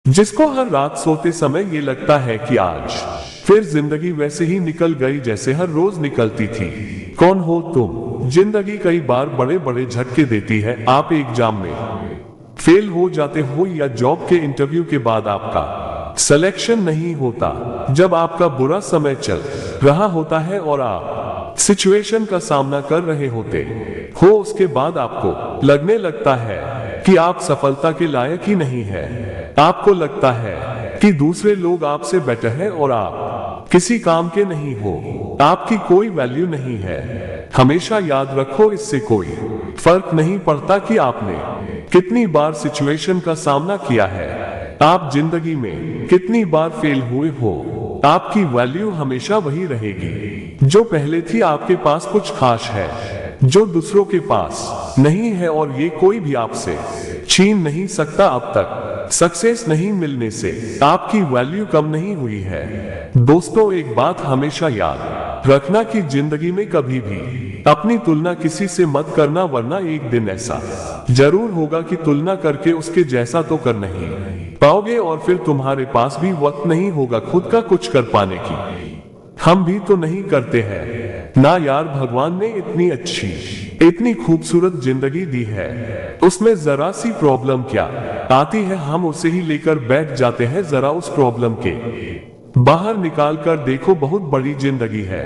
जिसको हर रात सोते समय ये लगता है कि आज फिर जिंदगी वैसे ही निकल गई जैसे हर रोज निकलती थी। कौन हो तुम? जिंदगी कई बार बड़े बड़े झटके देती है। आप एग्जाम में फेल हो जाते हो या जॉब के इंटरव्यू के बाद आपका सिलेक्शन नहीं होता, जब आपका बुरा समय चल रहा होता है और आप सिचुएशन का सामना कर रहे होते हो, उसके बाद आपको लगने लगता है कि आप सफलता के लायक ही नहीं है। आपको लगता है कि दूसरे लोग आपसे बेटर हैं और आप किसी काम के नहीं हो, आपकी कोई वैल्यू नहीं है। हमेशा याद रखो, इससे कोई फर्क नहीं पड़ता कि आपने कितनी बार सिचुएशन का सामना किया है, आप जिंदगी में कितनी बार फेल हुए हो, आपकी वैल्यू हमेशा वही रहेगी जो पहले थी। आपके पास कुछ खास है जो दूसरों के पास नहीं है और ये कोई भी आपसे छीन नहीं सकता। अब तक सक्सेस नहीं मिलने से आपकी वैल्यू कम नहीं हुई है। दोस्तों, एक बात हमेशा याद रखना कि जिंदगी में कभी भी अपनी तुलना किसी से मत करना, वरना एक दिन ऐसा जरूर होगा कि तुलना करके उसके जैसा तो कर नहीं पाओगे और फिर तुम्हारे पास भी वक्त नहीं होगा खुद का कुछ कर पाने की। हम भी तो नहीं करते हैं ना यार। भगवान ने इतनी अच्छी, इतनी खूबसूरत जिंदगी दी है, उसमें जरा सी प्रॉब्लम क्या आती है, हम उसे ही लेकर बैठ जाते हैं। जरा उस प्रॉब्लम के बाहर निकाल कर देखो, बहुत बड़ी जिंदगी है।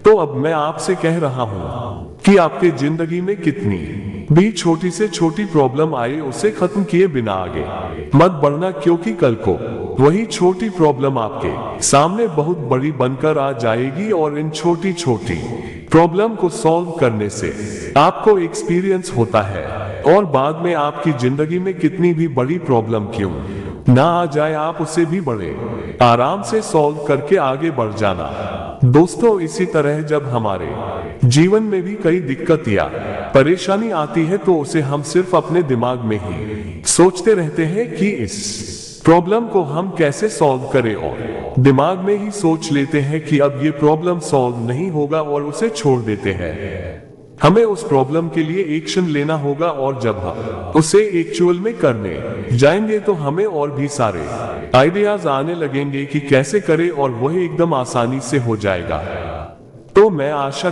तो अब मैं आपसे कह रहा हूँ कि आपके जिंदगी में कितनी भी छोटी से छोटी प्रॉब्लम आए, उसे खत्म किए बिना आगे मत बढ़ना, क्योंकि कल को वही छोटी प्रॉब्लम आपके सामने बहुत बड़ी बनकर आ जाएगी और इन छोटी छोटी प्रॉब्लम को सॉल्व करने से आपको एक्सपीरियंस होता है और बाद में आपकी जिंदगी में कितनी भी बड़ी प्रॉब्लम क्यों ना आ जाए, आप उसे भी बड़े आराम से सॉल्व करके आगे बढ़ जाना। दोस्तों, इसी तरह जब हमारे जीवन में भी कई दिक्कत या परेशानी आती है तो उसे हम सिर्फ अपने दिमाग में ही सोचते रहते हैं कि इस प्रॉब्लम को हम कैसे सॉल्व करें और दिमाग में ही सोच लेते हैं कि अब ये प्रॉब्लम सॉल्व नहीं होगा और उसे छोड़ देते हैं। हमें उस प्रॉब्लम के लिए एक्शन लेना होगा और जब हम उसे एक्चुअल में करने जाएंगे तो हमें और भी सारे आइडियाज आने लगेंगे कि कैसे करें और वह एकदम आसानी से हो जाएगा। तो मैं आशा